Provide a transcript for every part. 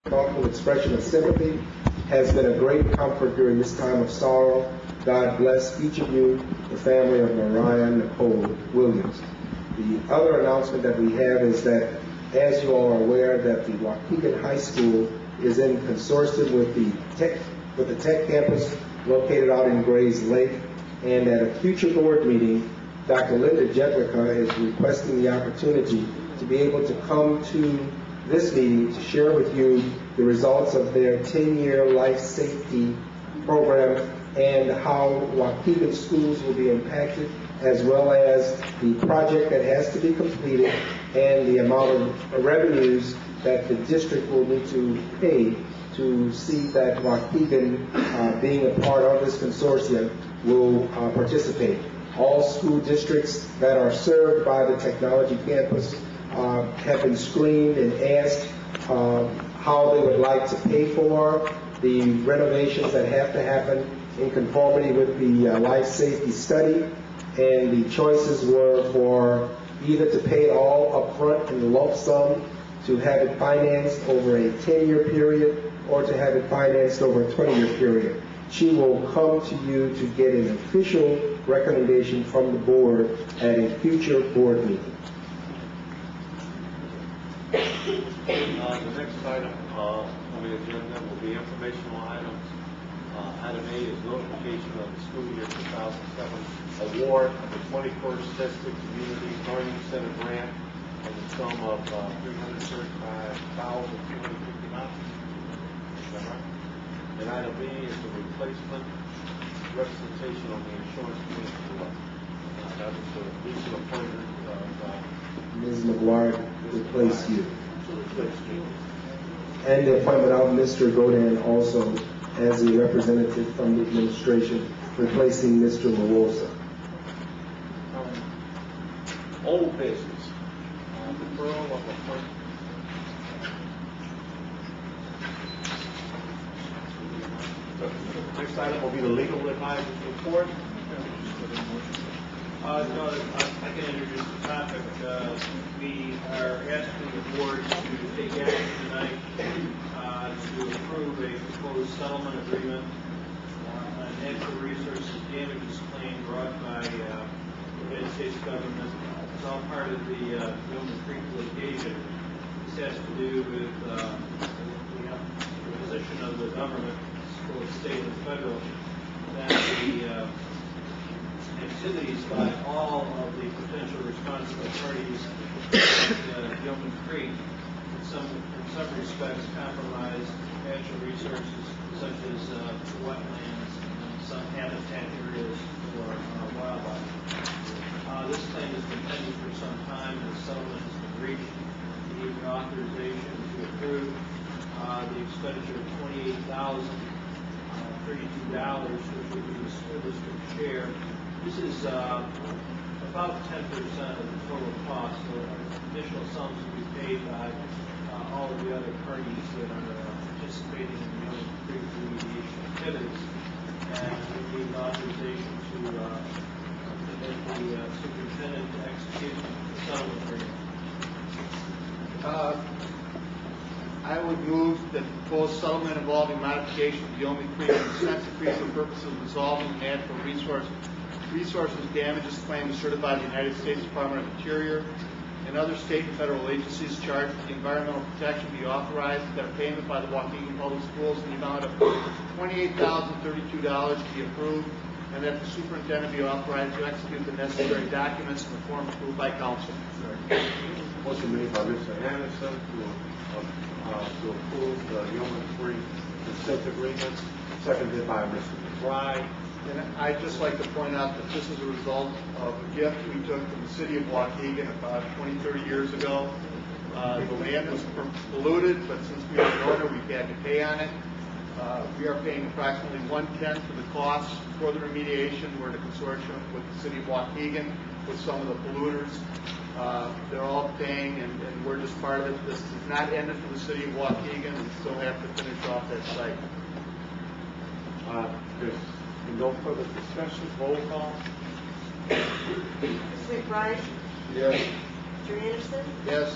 thoughtful expression of sympathy has been a great comfort during this time of sorrow. God bless each of you, the family of Mariah Nicole Williams. The other announcement that we have is that, as you all are aware, that the Waukegan High School is in consortium with the Tech campus located out in Grays Lake, and at a future board meeting, Dr. Linda Jedlicka is requesting the opportunity to be able to come to this meeting to share with you the results of their 10-year life safety program and how Waukegan schools will be impacted, as well as the project that has to be completed and the amount of revenues that the district will need to pay to see that Waukegan, being a part of this consortium, will participate. All school districts that are served by the technology campus have been screened and asked how they would like to pay for the renovations that have to happen in conformity with the life safety study, and the choices were for either to pay it all up front in the lump sum, to have it financed over a 10-year period, or to have it financed over a 20-year period. She will come to you to get an official recommendation from the board at a future board meeting. The next item on the agenda will be informational items. Item A is notification of the school year 2007 award of the 21st District Community Learning Center grant in the sum of $335,259. Is that right? And item B is the replacement representation on the insurance committee. That was the recent appointment of Ms. McGuire to replace you. And the appointment of Mr. Godin also as a representative from the administration, replacing Mr. LaRosa. Old business. Deferral of appointment. Next item will be the legal advisor's report. No, I can introduce the topic. We are asking the board to take action tonight to approve a proposed settlement agreement on natural resources damages claim brought by the United States government. It's all part of the Gilman Creek litigation. This has to do with the position of the government, both state and federal, that the activities by all of the potential responsible parties at Gilman Creek in some respects compromise natural resources such as wetlands and some habitat areas for wildlife. This claim has been pending for some time, and the settlement has been reached. We need authorization to approve the expenditure of $28,032, which would be the school district share. This is about 10% of the total cost, so additional sums will be paid by all of the other parties that are participating in the Gilman Creek remediation activities. And we need authorization to permit the superintendent to execute the settlement agreement. I would move that the proposed settlement involving modification of the Gilman Creek consent decree for purposes of resolving the natural resources damages claim asserted by the United States Department of Interior and other state and federal agencies charged with the environmental protection be authorized, that a payment by the Waukegan Public Schools in the amount of $28,032 be approved, and that the superintendent be authorized to execute the necessary documents in the form approved by council. Motion made by Mr. Anderson to approve the Gilman Creek consent agreement, seconded by Mr. McBride. And I'd just like to point out that this is a result of a gift we took from the city of Waukegan about 20, 30 years ago. The land was polluted, but since we are the owner, we've had to pay on it. We are paying approximately 1/10 of the costs for the remediation. We're in a consortium with the city of Waukegan, with some of the polluters. They're all paying, and we're just part of it. This is not ended for the city of Waukegan. We still have to finish off that site. There's no further discussion. Roll call. Mr. McBride? Yes. Mr. Anderson? Yes.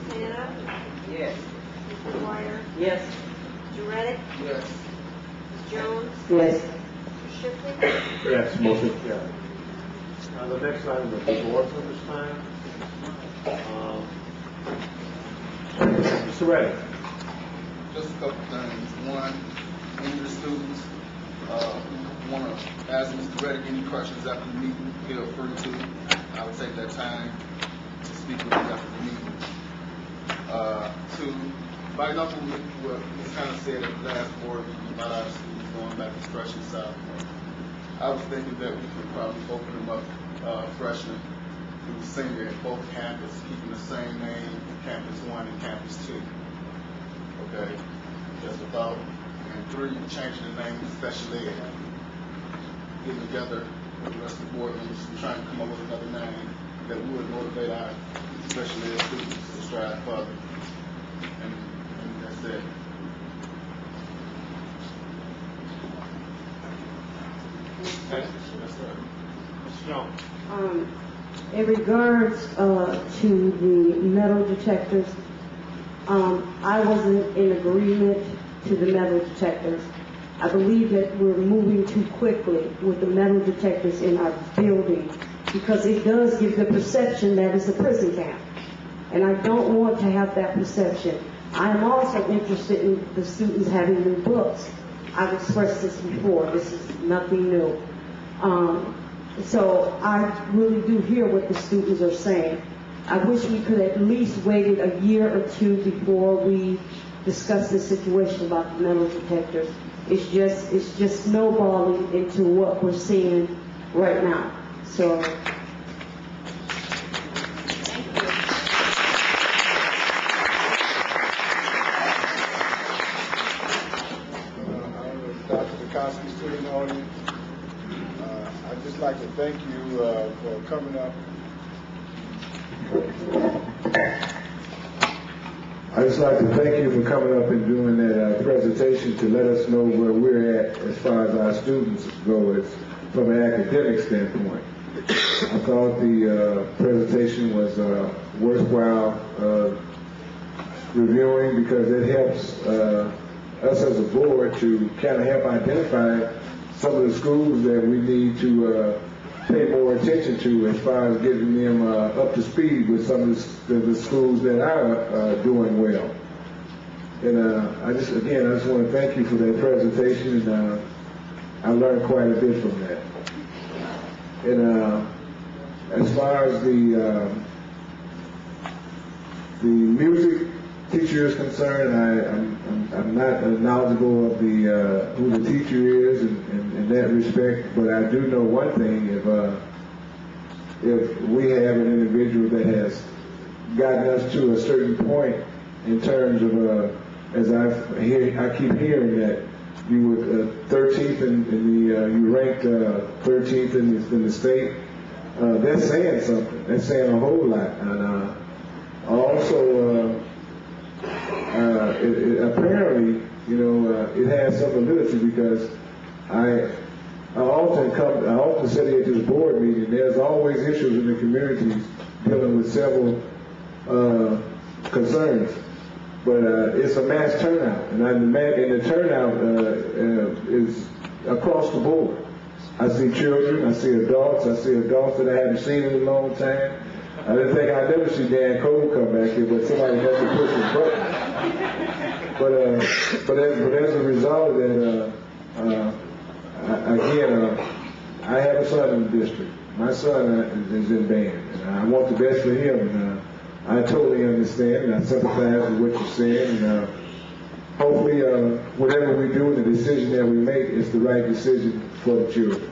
Ms. Hannah? Yes. Mr. Dwyer? Yes. Mr. Reddick? Yes. Ms. Jones? Yes. Mr. Shipley? Yes, motion carried. Now, the next item will be board members' time. Mr. Reddick. Just a couple things. One, English students, want to ask Mr. Reddick any questions after the meeting, feel free to. I will take that time to speak with you after the meeting. Two, right up with what was kind of said at the last board meeting about our students going back to freshman sophomore. I was thinking that we could probably open them up freshman through senior at both campus, keeping the same name, Campus 1 and Campus 2. Okay, just a thought. And three, changing the name to Special Ed. Getting together with the rest of the board members and trying to come up with another name that would motivate our special ed students to strive further. And that's it. Yes, sir. Ms. Jones. In regards to the metal detectors, I wasn't in agreement to the metal detectors. I believe that we're moving too quickly with the metal detectors in our building because it does give the perception that it's a prison camp. And I don't want to have that perception. I am also interested in the students having new books. I've expressed this before. This is nothing new. So I really do hear what the students are saying. I wish we could at least waited a year or two before we discuss the situation about the metal detectors. It's just snowballing into what we're seeing right now. So. Dr. student audience. I'd just like to thank you for coming up. I'd just like to thank you for coming up and doing that presentation to let us know where we're at as far as our students go from an academic standpoint. I thought the presentation was worthwhile reviewing because it helps us as a board to kind of help identify some of the schools that we need to pay more attention to as far as getting them up to speed with some of the schools that are doing well. And I just want to thank you for that presentation, and I learned quite a bit from that. And as far as the music teacher is concerned, I'm not knowledgeable of who the teacher is in that respect, but I do know one thing: if we have an individual that has gotten us to a certain point in terms of, as I keep hearing that you were 13th you ranked 13th in the state. That's saying something. That's saying a whole lot. And also. Apparently, it has some validity because I often sit here to the board meeting. There's always issues in the communities dealing with several concerns, but it's a mass turnout, and the turnout is across the board. I see children, I see adults that I haven't seen in a long time. I didn't think I'd never see Dan Cole come back here, but somebody has to push his button. But as a result of that, I have a son in the district. My son is in band, and I want the best for him. And I totally understand, and I sympathize with what you're saying. And hopefully, whatever we do and the decision that we make is the right decision for the children.